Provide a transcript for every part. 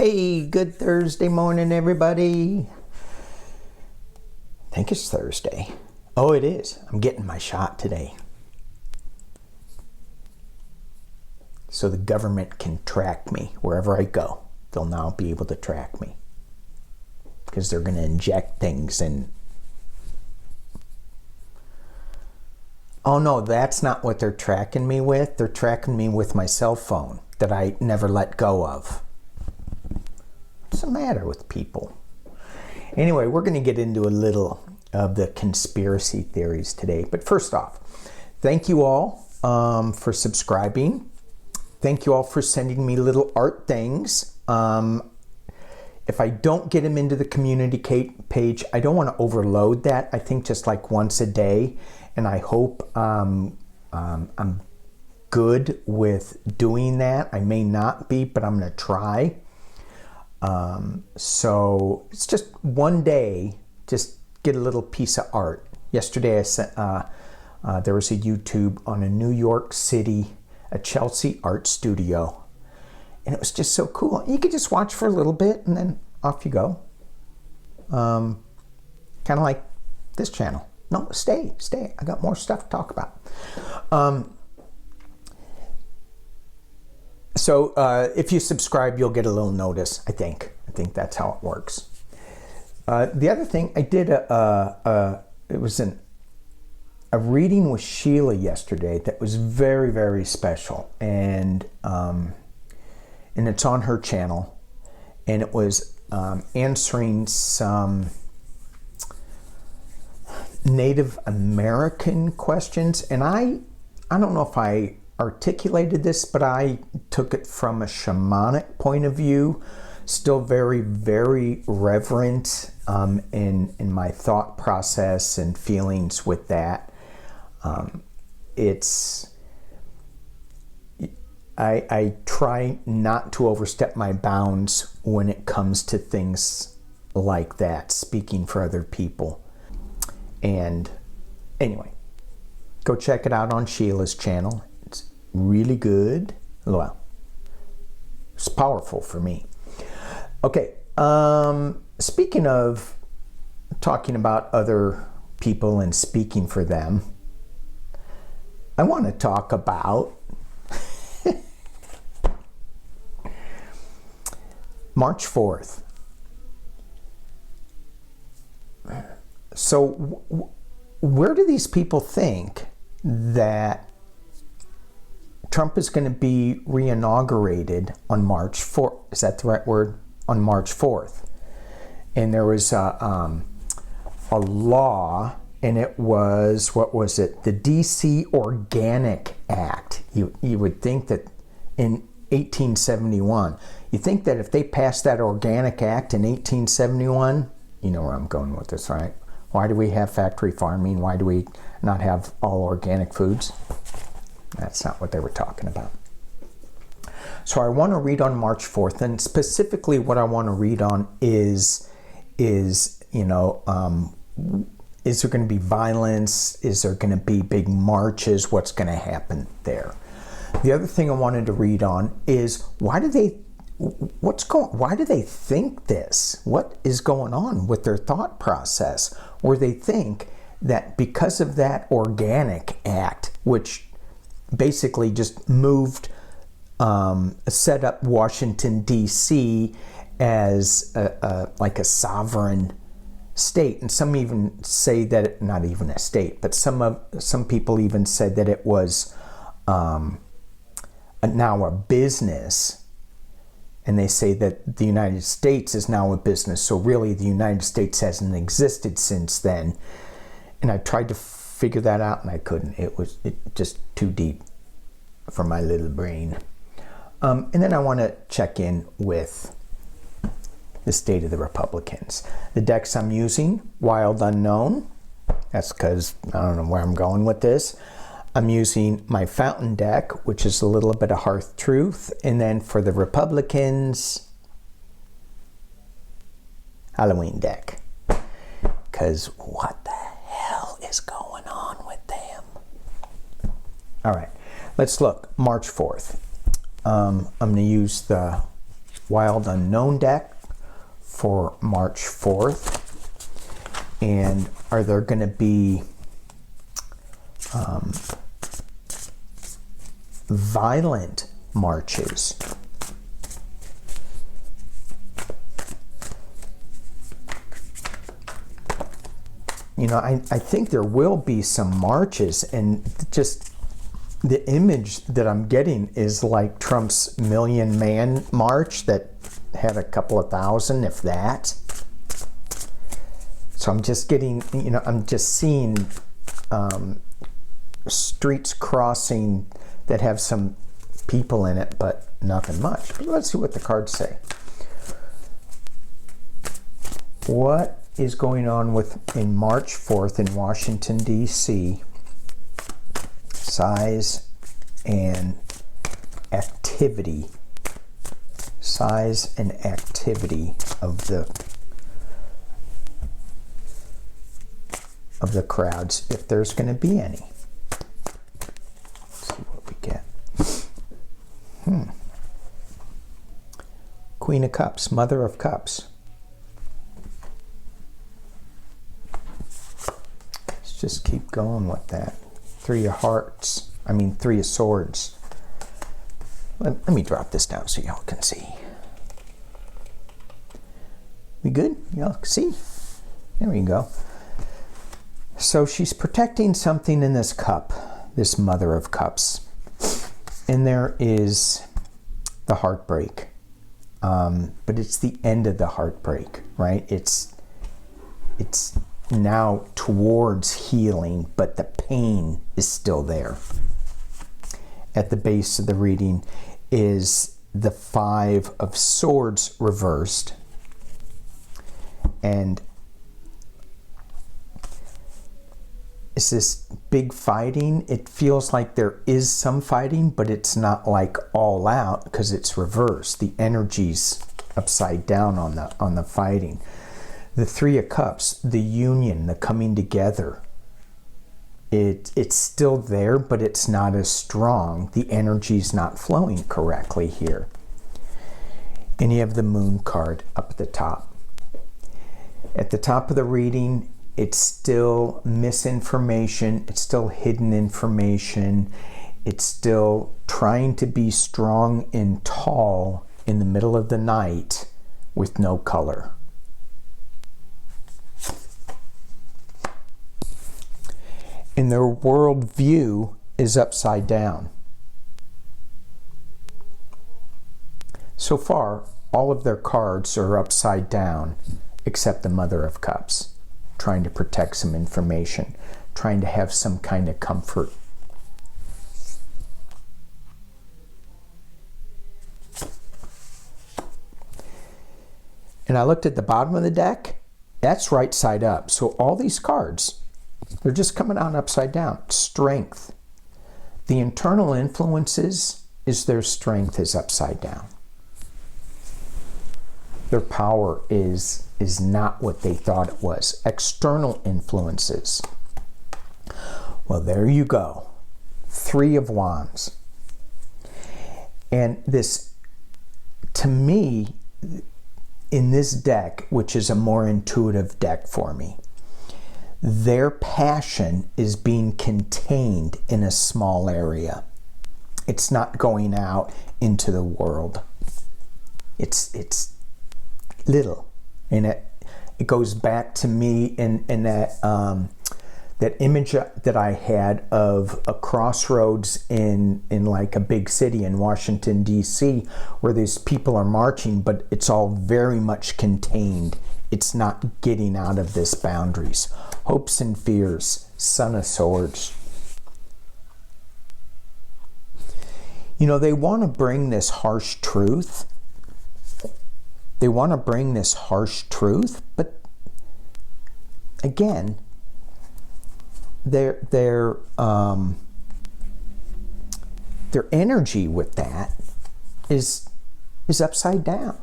Hey, good Thursday morning, everybody. I think it's Thursday. Oh, it is. I'm getting my shot today. So the government can track me wherever I go. They'll now be able to track me because they're going to inject things in. Oh no, that's not what they're tracking me with. They're tracking me with my cell phone that I never let go of. What's the matter with people? Anyway, we're going to get into a little of the conspiracy theories today. But first off, thank you all for subscribing. Thank you all for sending me little art things. If I don't get them into the community page, I don't want to overload that. I think just like once a day. And I hope I'm good with doing that. I may not be, but I'm going to try. So it's just one day, just get a little piece of art. Yesterday I sent, there was a YouTube on a New York City, a Chelsea art studio. And it was just so cool. You could just watch for a little bit and then off you go. Kind of like this channel. No, stay. I got more stuff to talk about. So if you subscribe, you'll get a little notice, I think. I think that's how it works. The other thing, I did it was a reading with Sheila yesterday that was very, very special. And it's on her channel. And it was answering some Native American questions. And I don't know if I articulated this, but I took it from a shamanic point of view, still very, very reverent in my thought process and feelings with that. I try not to overstep my bounds when it comes to things like that, speaking for other people. And anyway, go check it out on Sheila's channel. It's really good. Well, it's powerful for me. Okay, speaking of talking about other people and speaking for them, I want to talk about March 4th. So where do these people think that Trump is going to be re-inaugurated on March 4th? Is that the right word? On March 4th. And there was a law, and it was, what was it? The DC Organic Act. You would think that in 1871, you think that if they passed that Organic Act in 1871, you know where I'm going with this, right? Why do we have factory farming? Why do we not have all organic foods? That's not what they were talking about. So I want to read on March 4th, and specifically what I want to read on is is there going to be violence? Is there going to be big marches? What's going to happen there? The other thing I wanted to read on is why do they think this? What is going on with their thought process where they think that because of that Organic Act, which basically just moved, set up Washington, D.C. as like a sovereign state, and some even say that it, not even a state, but some people even said that it was now a business. And they say that the United States is now a business. So really the United States hasn't existed since then. And I tried to figure that out and I couldn't. It just too deep for my little brain. And then I want to check in with the state of the Republicans. The decks I'm using, Wild Unknown. That's because I don't know where I'm going with this. I'm using my Fountain deck, which is a little bit of Hearth Truth. And then for the Republicans, Halloween deck. Because what the hell is going on with them? All right, let's look. March 4th. I'm going to use the Wild Unknown deck for March 4th? And are there going to be violent marches? You know, I think there will be some marches, and just the image that I'm getting is like Trump's Million Man March that had a couple of thousand, if that. So I'm just getting, you know, I'm just seeing streets crossing that have some people in it, but nothing much. But let's see what the cards say. What is going on in March 4th in Washington, D.C.? Size and activity. Size and activity of the crowds, if there's going to be any. Let's see what we get. Queen of Cups, Mother of Cups. Let's just keep going with that. Three of Swords. Let me drop this down so y'all can see. We good? Y'all can see? There we go. So she's protecting something in this cup, this Mother of Cups. And there is the heartbreak. But it's the end of the heartbreak, right? It's now towards healing, but the pain is still there. At the base of the reading is the Five of Swords reversed. And is this big fighting? It feels like there is some fighting, but it's not like all out because it's reversed. The energy's upside down on the fighting. The Three of Cups, the union, the coming together. It's still there, but it's not as strong. The energy's not flowing correctly here. And you have the Moon card up at the top. At the top of the reading, it's still misinformation. It's still hidden information. It's still trying to be strong and tall in the middle of the night with no color. And their worldview is upside down. So far, all of their cards are upside down, except the Mother of Cups, trying to protect some information, trying to have some kind of comfort. And I looked at the bottom of the deck, that's right side up. So all these cards, they're just coming out upside down. Strength. The internal influences is their strength is upside down. Their power is not what they thought it was. External influences. Well, there you go. Three of Wands. And this, to me, in this deck, which is a more intuitive deck for me, their passion is being contained in a small area. It's not going out into the world. It's little. And it goes back to me in that that image that I had of a crossroads in like a big city in Washington, D.C., where these people are marching, but it's all very much contained. It's not getting out of this boundaries. Hopes and fears, Son of Swords. You know, they want to bring this harsh truth. They want to bring this harsh truth, but again, their energy with that is upside down.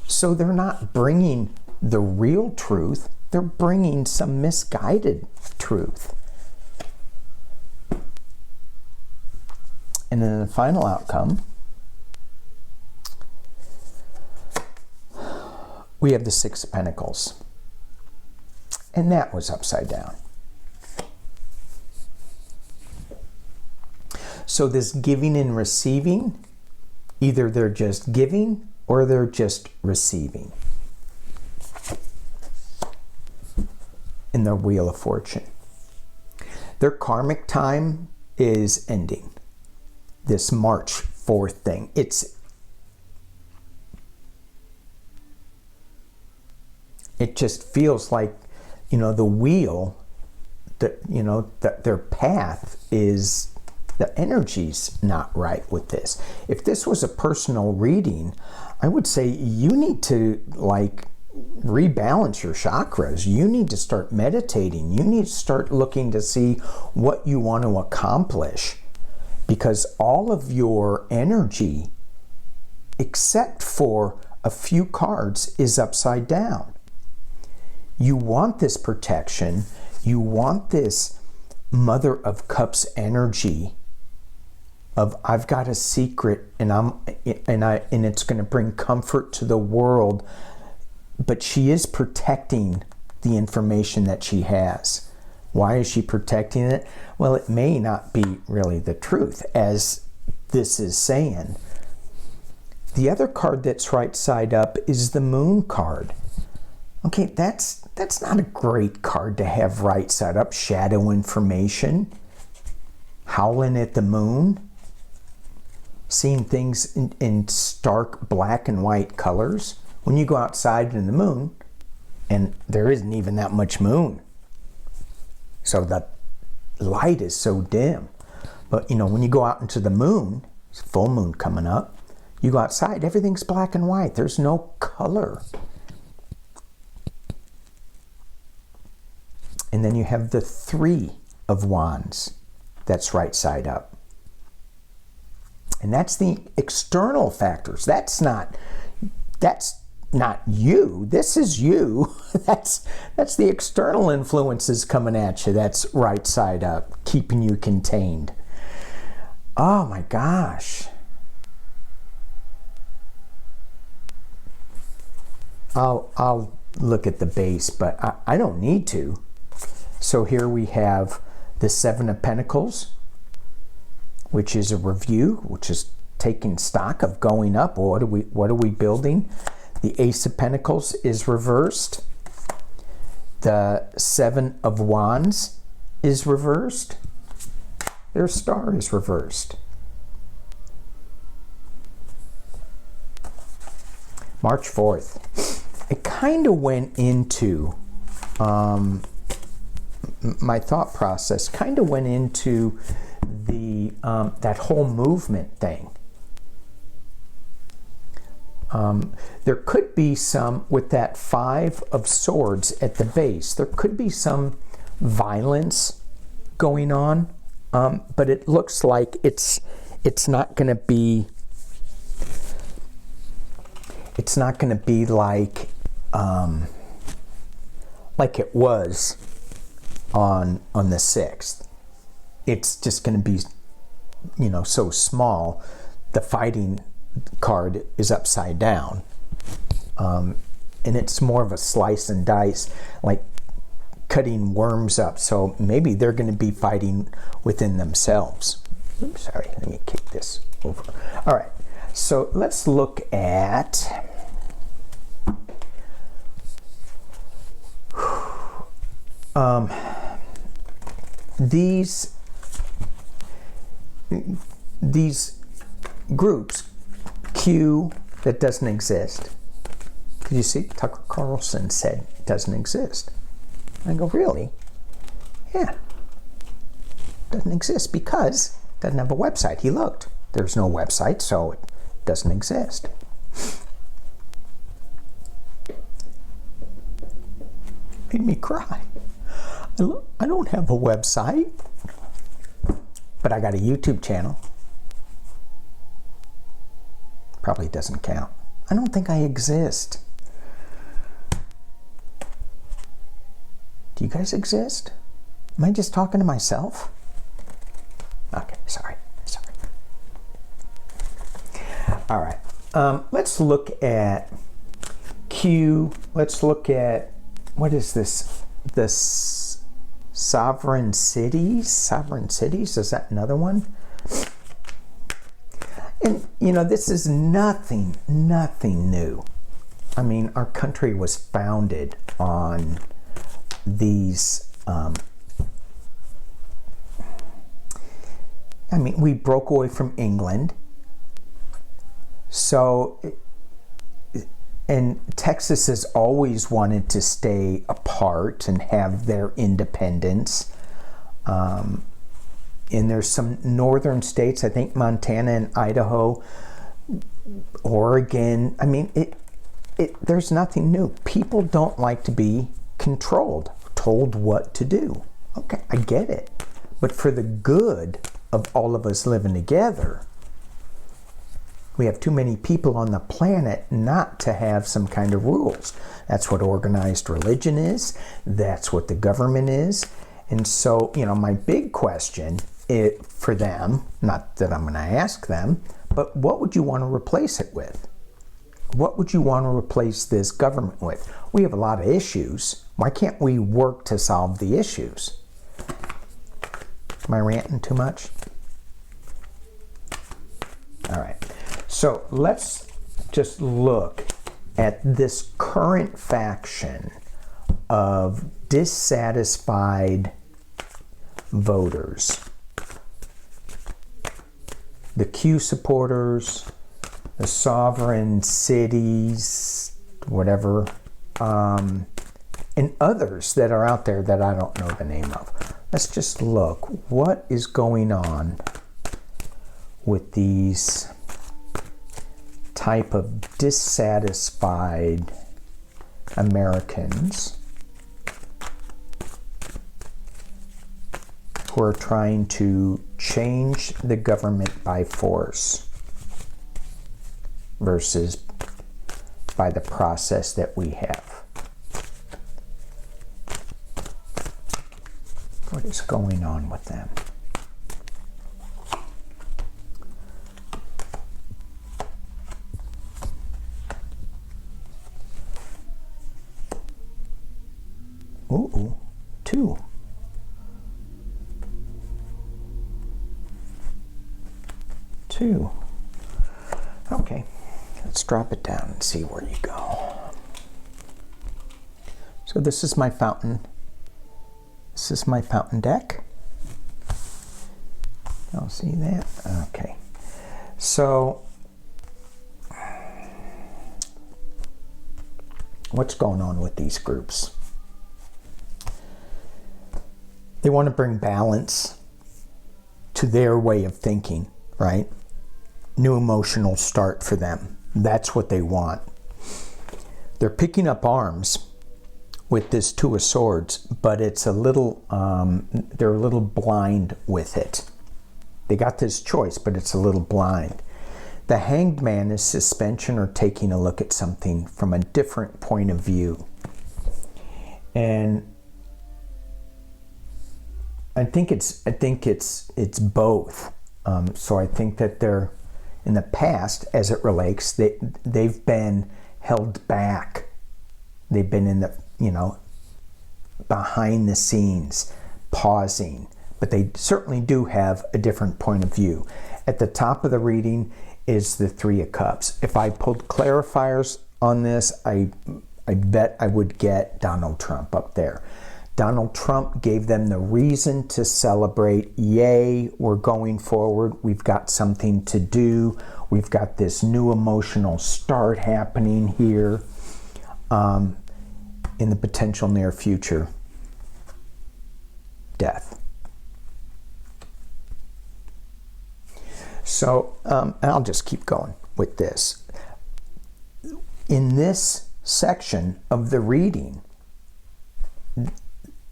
So they're not bringing the real truth, they're bringing some misguided truth. And then the final outcome, we have the Six of Pentacles. And that was upside down. So this giving and receiving, either they're just giving or they're just receiving in the Wheel of Fortune. Their karmic time is ending. This March 4th thing. It just feels like, you know, the wheel, that, you know, that their path is, the energy's not right with this. If this was a personal reading, I would say you need to like rebalance your chakras. You need to start meditating. You need to start looking to see what you want to accomplish, because all of your energy, except for a few cards, is upside down. You want this protection. You want this Mother of Cups energy of, I've got a secret and it's going to bring comfort to the world. But she is protecting the information that she has. Why is she protecting it? Well, it may not be really the truth, as this is saying. The other card that's right side up is the Moon card. Okay, that's not a great card to have right side up. Shadow information. Howling at the moon. Seeing things in stark black and white colors. When you go outside in the moon, and there isn't even that much moon. So the light is so dim. But, you know, when you go out into the moon, it's full moon coming up, you go outside, everything's black and white. There's no color. And then you have the Three of Wands that's right side up. And that's the external factors. That's not you. This is you. That's the external influences coming at you. That's right side up, keeping you contained. Oh my gosh. I'll look at the base, but I don't need to. So here we have the Seven of Pentacles, which is a review, which is taking stock of going up. What are we building? The Ace of Pentacles is reversed. The Seven of Wands is reversed. Their star is reversed. March 4th. It kind of went into, my thought process kind of went into the that whole movement thing. There could be some, with that Five of Swords at the base, there could be some violence going on, but it looks like it's not going to be like it was on the 6th. It's just going to be, you know, so small. The fighting card is upside down, and it's more of a slice and dice, like cutting worms up. So maybe they're going to be fighting within themselves. Oops, sorry, let me kick this over. All right, so let's look at these groups. Q, that doesn't exist. Did you see? Tucker Carlson said it doesn't exist. I go, really? Yeah. Doesn't exist because it doesn't have a website. He looked. There's no website, so it doesn't exist. Made me cry. I don't have a website, but I got a YouTube channel. Probably doesn't count. I don't think I exist. Do you guys exist? Am I just talking to myself? Okay, sorry. All right, let's look at Q. Let's look at, what is this? This sovereign cities? Sovereign cities, is that another one? And, you know, this is nothing new. I mean, our country was founded on these, I mean, we broke away from England. So, and Texas has always wanted to stay apart and have their independence. And there's some northern states, I think Montana and Idaho, Oregon. I mean, there's nothing new. People don't like to be controlled, told what to do. Okay, I get it. But for the good of all of us living together, we have too many people on the planet not to have some kind of rules. That's what organized religion is. That's what the government is. And so, you know, my big question for them, not that I'm going to ask them, but what would you want to replace it with? What would you want to replace this government with? We have a lot of issues. Why can't we work to solve the issues? Am I ranting too much? All right. So let's just look at this current faction of dissatisfied voters. The Q supporters, the sovereign cities, whatever, and others that are out there that I don't know the name of. Let's just look. What is going on with these type of dissatisfied Americans who are trying to change the government by force versus by the process that we have? What is going on with them? Ooh, 2. Okay, let's drop it down and see where you go. So this is my fountain. This is my fountain deck. I'll see that. Okay. So what's going on with these groups? They want to bring balance to their way of thinking, right? New emotional start for them. That's what they want. They're picking up arms with this Two of Swords, but it's a little, they're a little blind with it. They got this choice, but it's a little blind. The Hanged Man is suspension or taking a look at something from a different point of view. And I think it's both. So I think that they're, in the past, as it relates, they've been held back. They've been in the, you know, behind the scenes, pausing. But they certainly do have a different point of view. At the top of the reading is the Three of Cups. If I pulled clarifiers on this, I bet I would get Donald Trump up there. Donald Trump gave them the reason to celebrate. Yay, we're going forward. We've got something to do. We've got this new emotional start happening here in the potential near future. Death. So I'll just keep going with this. In this section of the reading,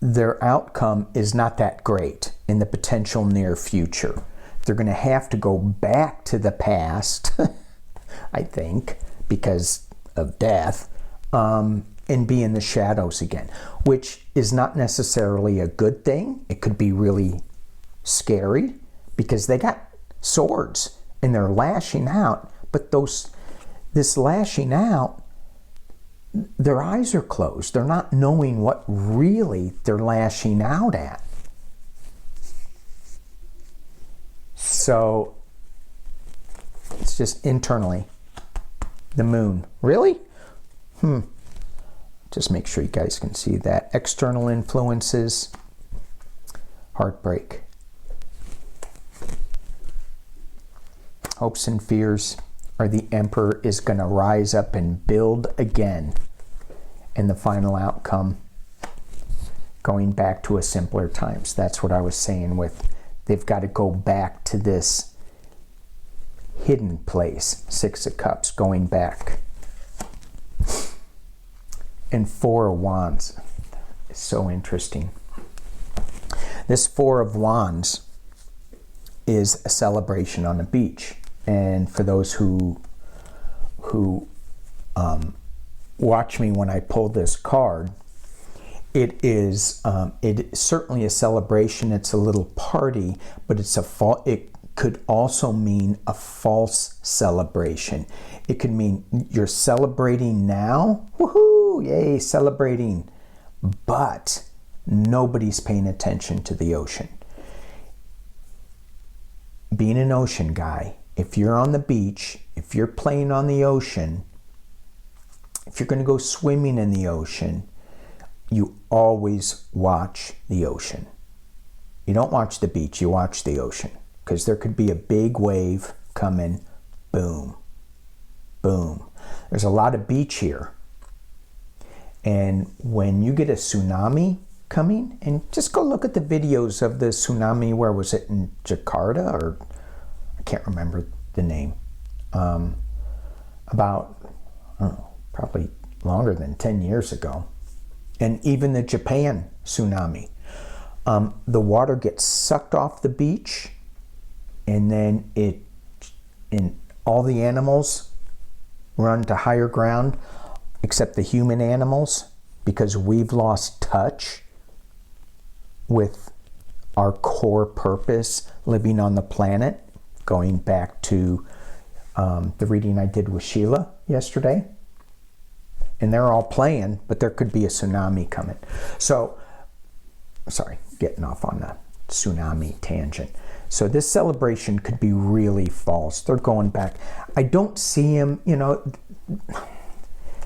their outcome is not that great in the potential near future. They're going to have to go back to the past, I think, because of death, and be in the shadows again, which is not necessarily a good thing. It could be really scary because they got swords and they're lashing out, but this lashing out their eyes are closed. They're not knowing what really they're lashing out at. So it's just internally. The moon. Really? Just make sure you guys can see that. External influences. Heartbreak. Hopes and fears are the emperor is going to rise up and build again. And the final outcome, going back to a simpler times. That's what I was saying with, they've got to go back to this hidden place. Six of Cups, going back. And Four of Wands is so interesting. This Four of Wands is a celebration on a beach. And for those who watch me when I pull this card, it is certainly a celebration. It's a little party, but it could also mean a false celebration. It could mean you're celebrating now, woohoo, yay, celebrating, but nobody's paying attention to the ocean. Being an ocean guy, if you're on the beach, if you're playing on the ocean, if you're going to go swimming in the ocean, you always watch the ocean. You don't watch the beach, you watch the ocean. Because there could be a big wave coming, boom, boom. There's a lot of beach here. And when you get a tsunami coming, and just go look at the videos of the tsunami, where was it, in Jakarta, or I can't remember the name. About, I don't know, probably longer than 10 years ago. And even the Japan tsunami. The water gets sucked off the beach, and then all the animals run to higher ground, except the human animals, because we've lost touch with our core purpose, living on the planet, going back to the reading I did with Sheila yesterday. And they're all playing, but there could be a tsunami coming. So, sorry, getting off on the tsunami tangent. So this celebration could be really false. They're going back. I don't see him,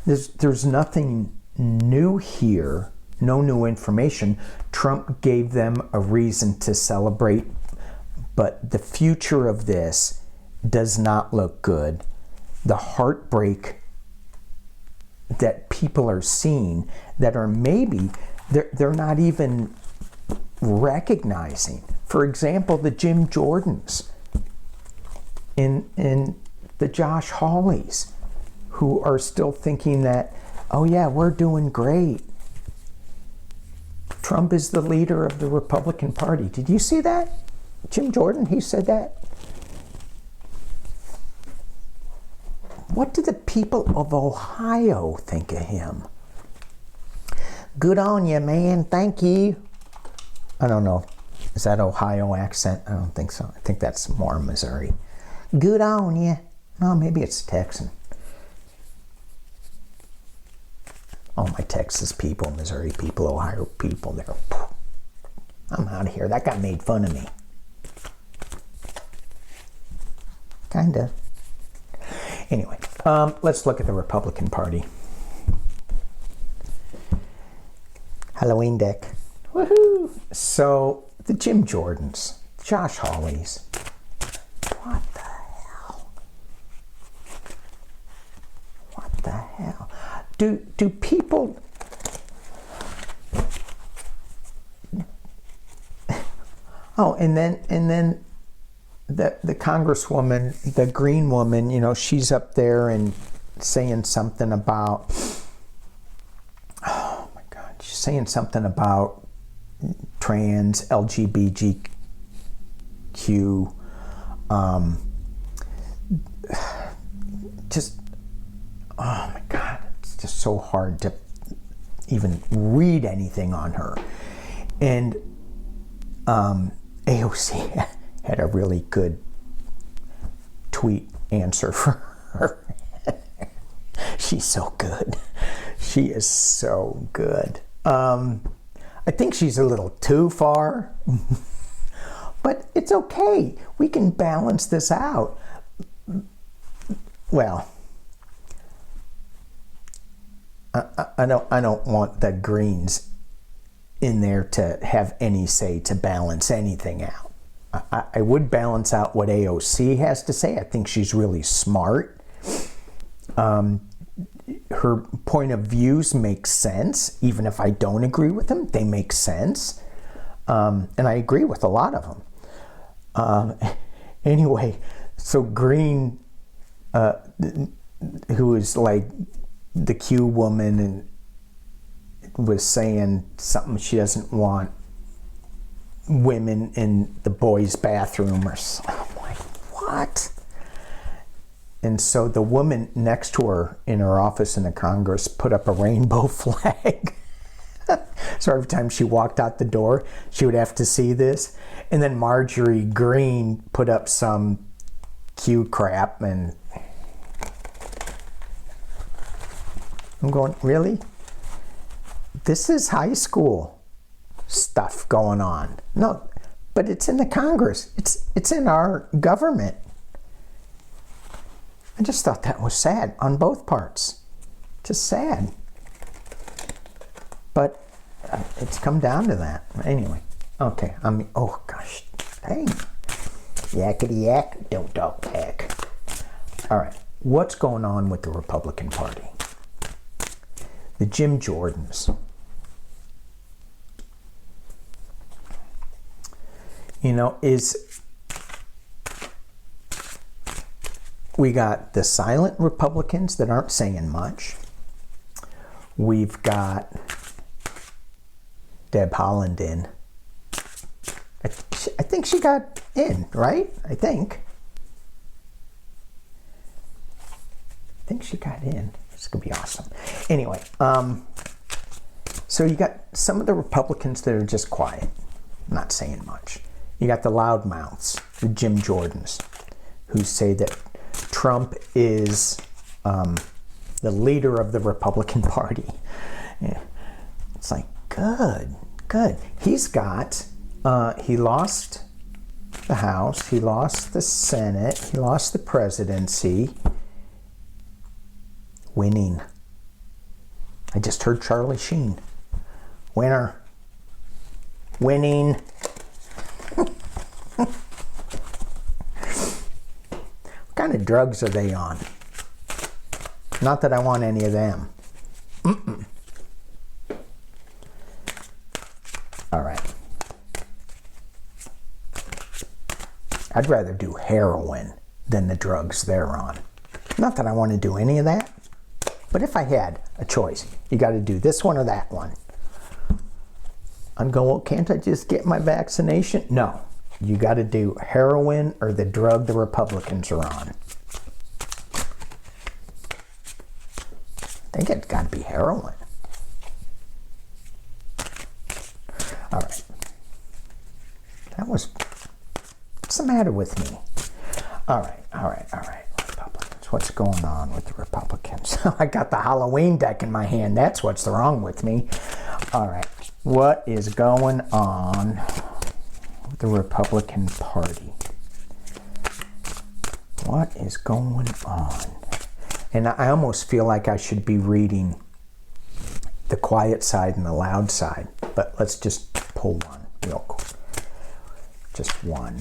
there's nothing new here, no new information. Trump gave them a reason to celebrate, but the future of this does not look good. The heartbreak that people are seeing, that are maybe, they're not even recognizing. For example, the Jim Jordans and the Josh Hawleys, who are still thinking that, oh yeah, we're doing great. Trump is the leader of the Republican Party. Did you see that? Jim Jordan, he said that. What do the people of Ohio think of him? Good on you, man. Thank you. I don't know. Is that Ohio accent? I don't think so. I think that's more Missouri. Good on you. No, maybe it's Texan. Oh, my Texas people, Missouri people, Ohio people, I'm out of here. That guy made fun of me. Kinda. Anyway, let's look at the Republican Party. Halloween deck. Woohoo! So, the Jim Jordans, Josh Hawleys. What the hell? What the hell? Do people... Oh, and then the congresswoman, the green woman, she's up there and saying something about, oh my God, she's saying something about trans, LGBTQ, just, oh my God, it's just so hard to even read anything on her. And AOC had a really good tweet answer for her. She's so good. She is so good. I think she's a little too far, but it's okay. We can balance this out. Well, I don't want the Greens in there to have any say to balance anything out. I would balance out what AOC has to say. I think she's really smart. Her point of views make sense. Even if I don't agree with them, they make sense. And I agree with a lot of them. Anyway, so Green, who is like the Q woman, and was saying something, she doesn't want women in the boys' bathroom or something. I'm like, what? And so the woman next to her in her office in the Congress put up a rainbow flag. So every time she walked out the door, she would have to see this. And then Marjorie Greene put up some Q crap, and I'm going, really? This is high school stuff going on. No, but it's in the Congress. It's in our government. I just thought that was sad on both parts. Just sad. But it's come down to that. Anyway, okay. Oh gosh. Hey. Yakety yak, don't talk back. All right. What's going on with the Republican Party? The Jim Jordans. You know, we got the silent Republicans that aren't saying much. We've got Deb Haaland in. I think she got in, right? I think she got in. It's going to be awesome. Anyway, so you got some of the Republicans that are just quiet, not saying much. You got the loudmouths, the Jim Jordans, who say that Trump is the leader of the Republican Party. Yeah. It's like, good. He's got, he lost the House, he lost the Senate, he lost the presidency. Winning. I just heard Charlie Sheen. Winner. Winning. What kind of drugs are they on? Not that I want any of them. All right. I'd rather do heroin than the drugs they're on. Not that I want to do any of that, but if I had a choice, you got to do this one or that one. I'm going, well, can't I just get my vaccination? No. You got to do heroin or the drug the Republicans are on. I think it's got to be heroin. All right. What's the matter with me? All right. Republicans. What's going on with the Republicans? I got the Halloween deck in my hand. That's what's wrong with me. All right. What is going on with the Republican Party? What is going on? And I almost feel like I should be reading the quiet side and the loud side. But let's just pull one real quick. Just one.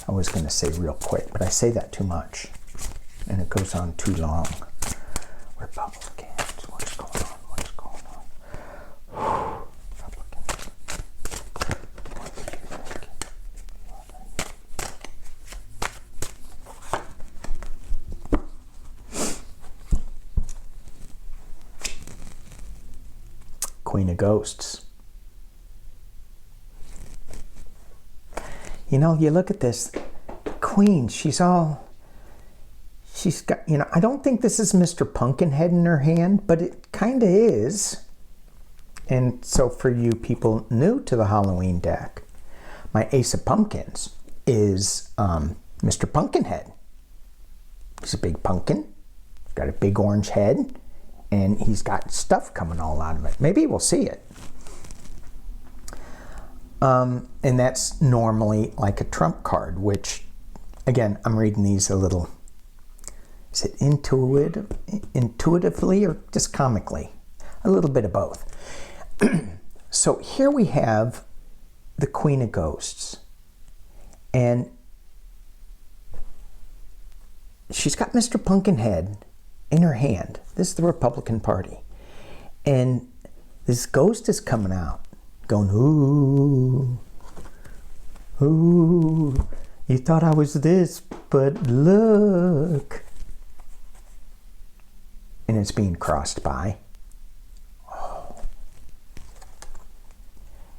I was going to say real quick, but I say that too much. And it goes on too long. Republicans. What's going on? Republicans. Queen of Ghosts. You know, you look at this Queen, she's got, you know, I don't think this is Mr. Pumpkinhead in her hand, but it kind of is. And so for you people new to the Halloween deck, my Ace of Pumpkins is Mr. Pumpkinhead. He's a big pumpkin, got a big orange head, and he's got stuff coming all out of it. Maybe we'll see it. And that's normally like a trump card, which, again, I'm reading these a little, is it intuitively or just comically? A little bit of both. So here we have the Queen of Ghosts. And she's got Mr. Pumpkinhead in her hand. This is the Republican Party. And this ghost is coming out, going, ooh, ooh, you thought I was this, but look. And it's being crossed by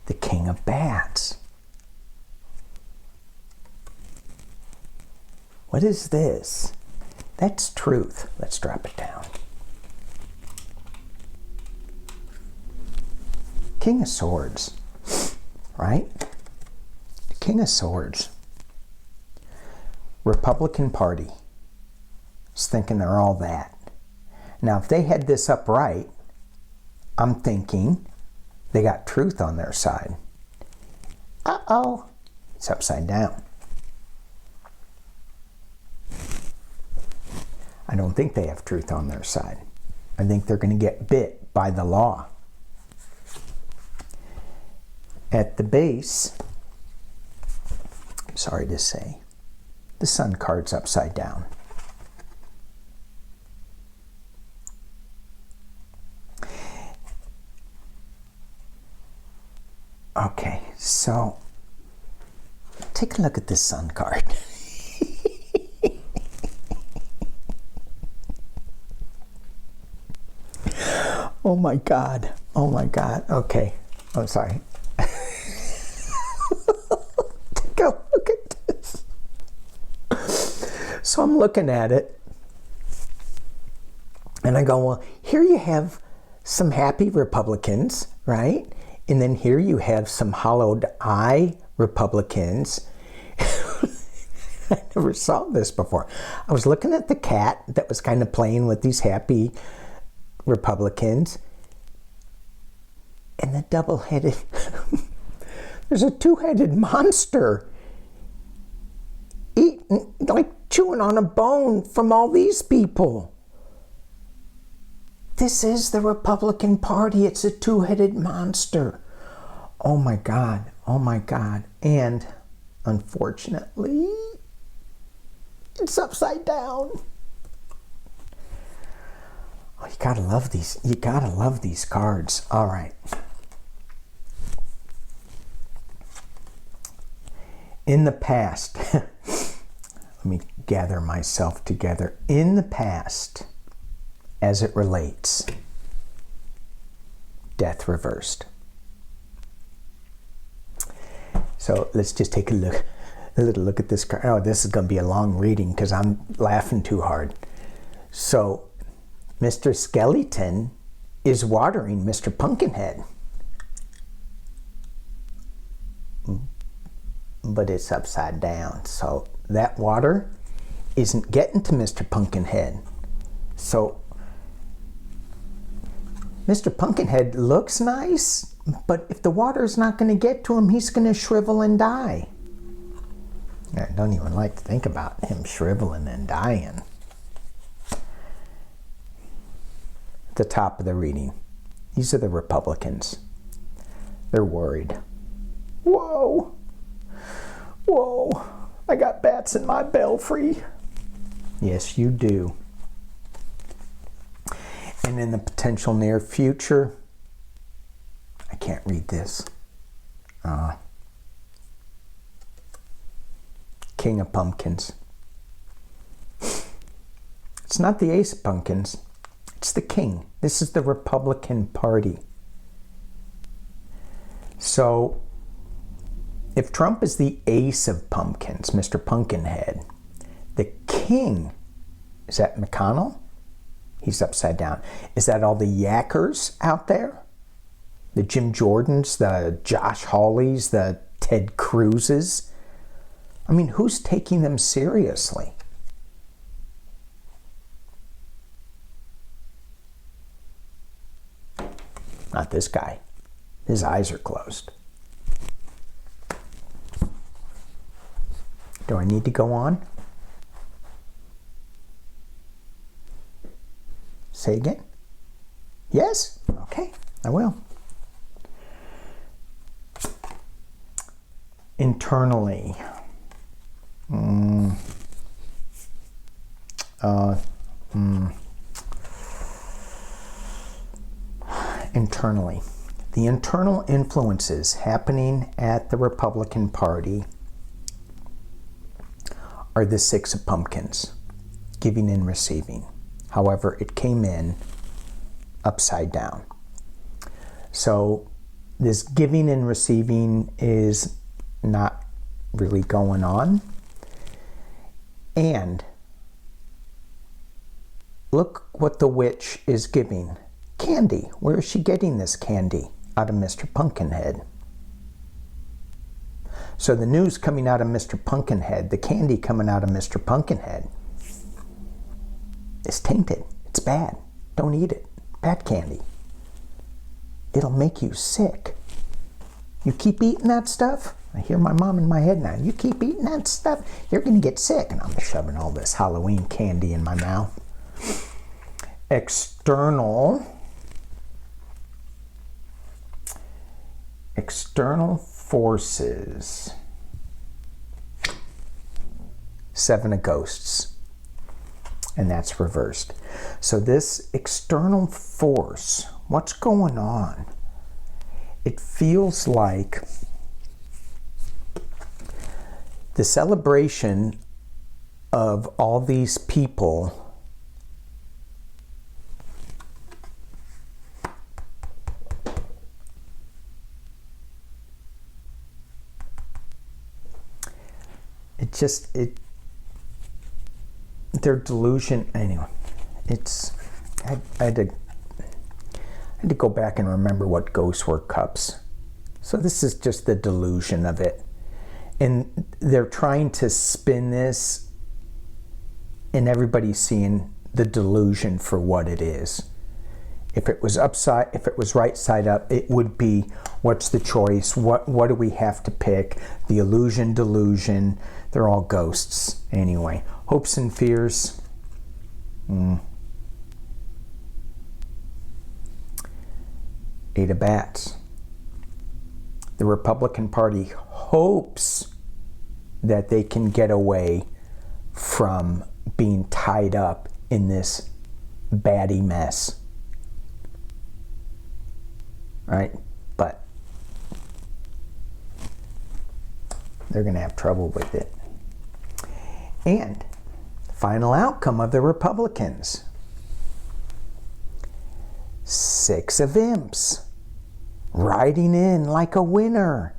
the King of Bats. What is this? That's truth. Let's drop it down. King of Swords, right? King of Swords. Republican Party. Just thinking they're all that. Now, if they had this upright, I'm thinking they got truth on their side. Uh-oh. It's upside down. I don't think they have truth on their side. I think they're going to get bit by the law. At the base, I'm sorry to say, the Sun card's upside down. Okay, so take a look at this Sun card. Oh my God. Oh my God. Okay. I'm sorry. Take a look at this. So I'm looking at it and I go, well, here you have some happy Republicans, right? And then here you have some hollowed eye Republicans. I never saw this before. I was looking at the cat that was kind of playing with these happy Republicans, and the double-headed, there's a two-headed monster eating, like chewing on a bone from all these people. This is the Republican Party. It's a two-headed monster. Oh my God. Oh my God. And unfortunately, it's upside down. Oh, you gotta love these. You gotta love these cards. All right. In the past, let me gather myself together. In the past, as it relates, death reversed. So let's just take a little look at this card. Oh, this is going to be a long reading because I'm laughing too hard. So Mr. Skeleton is watering Mr. Pumpkinhead. But it's upside down. So that water isn't getting to Mr. Pumpkinhead. So Mr. Pumpkinhead looks nice, but if the water's not going to get to him, he's going to shrivel and die. I don't even like to think about him shriveling and dying. The top of the reading. These are the Republicans. They're worried. Whoa. Whoa. I got bats in my belfry. Yes, you do. And in the potential near future, I can't read this. King of Pumpkins. It's not the Ace of Pumpkins. It's the King. This is the Republican Party. So, if Trump is the Ace of Pumpkins, Mr. Pumpkinhead, the King, is that McConnell? He's upside down. Is that all the yackers out there? The Jim Jordans, the Josh Hawleys, the Ted Cruzes? I mean, who's taking them seriously? Not this guy. His eyes are closed. Do I need to go on? Say again? Yes? Okay, I will. Internally. Internally. The internal influences happening at the Republican Party are the Six of Pumpkins, giving and receiving. However, it came in upside down. So this giving and receiving is not really going on. And look what the witch is giving. Candy. Where is she getting this candy? Out of Mr. Pumpkinhead. So the news coming out of Mr. Pumpkinhead, the candy coming out of Mr. Pumpkinhead, is tainted. It's bad. Don't eat it. Bad candy. It'll make you sick. You keep eating that stuff? I hear my mom in my head now. You keep eating that stuff, you're going to get sick. And I'm shoving all this Halloween candy in my mouth. External forces. Seven of Ghosts. And that's reversed. So this external force, what's going on? It feels like the celebration of all these people their delusion, anyway, I had to go back and remember what ghosts were cups. So this is just the delusion of it. And they're trying to spin this, and everybody's seeing the delusion for what it is. If it was right side up, it would be, what's the choice? What do we have to pick? The illusion, delusion, they're all ghosts. Anyway, hopes and fears. Eight of Bats. The Republican Party hopes that they can get away from being tied up in this baddie mess. Right? But they're going to have trouble with it. And final outcome of the Republicans. Six of Imps. Riding in like a winner.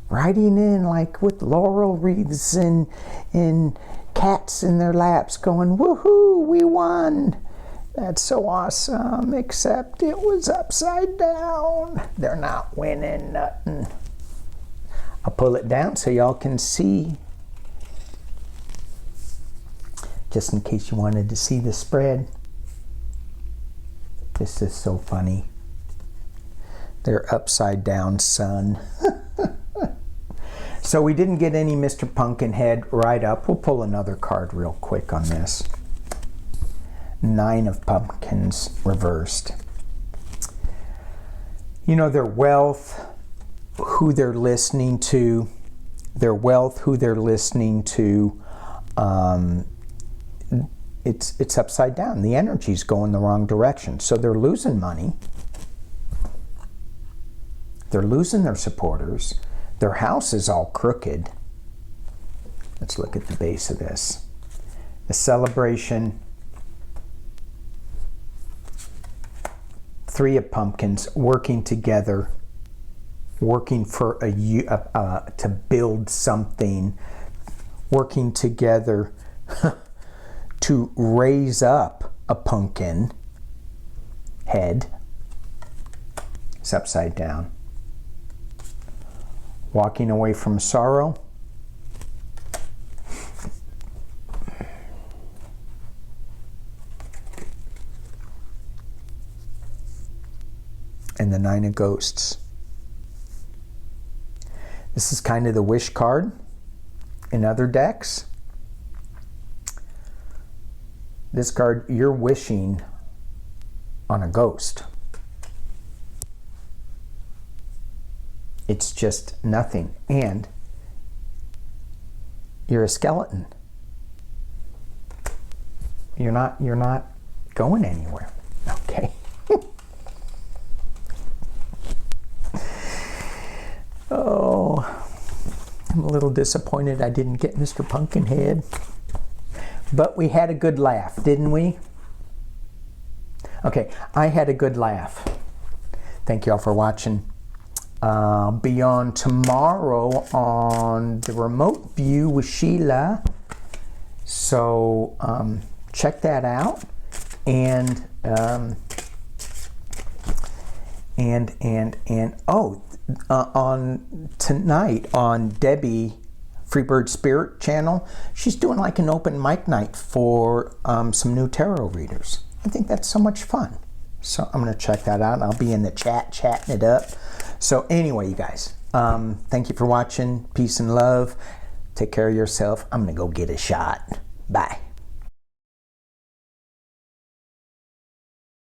Riding in like with laurel wreaths and cats in their laps going, woohoo, we won. That's so awesome, except it was upside down. They're not winning nothing. I'll pull it down so y'all can see. Just in case you wanted to see the spread. This is so funny. They're upside down, son. So we didn't get any Mr. Pumpkinhead right up. We'll pull another card real quick on this. Nine of Pumpkins reversed. You know, their wealth, who they're listening to, it's upside down. The energy's going the wrong direction. So they're losing money. They're losing their supporters. Their house is all crooked. Let's look at the base of this. The celebration. Three of Pumpkins working together, working for to build something, working together to raise up a pumpkin head. It's upside down. Walking away from sorrow. and the Nine of Ghosts. This is kind of the wish card in other decks. This card, you're wishing on a ghost. It's just nothing. And you're a skeleton. You're not going anywhere. Okay. Oh, I'm a little disappointed I didn't get Mr. Pumpkinhead. But we had a good laugh, didn't we? Okay, I had a good laugh. Thank you all for watching. Be on tomorrow on the remote view with Sheila. So check that out. And on tonight on Debbie Freebird Spirit channel, she's doing like an open mic night for some new tarot readers. I think that's so much fun. So I'm gonna check that out. I'll be in the chat chatting it up. So anyway, you guys, thank you for watching. Peace and love. Take care of yourself. I'm gonna go get a shot. Bye.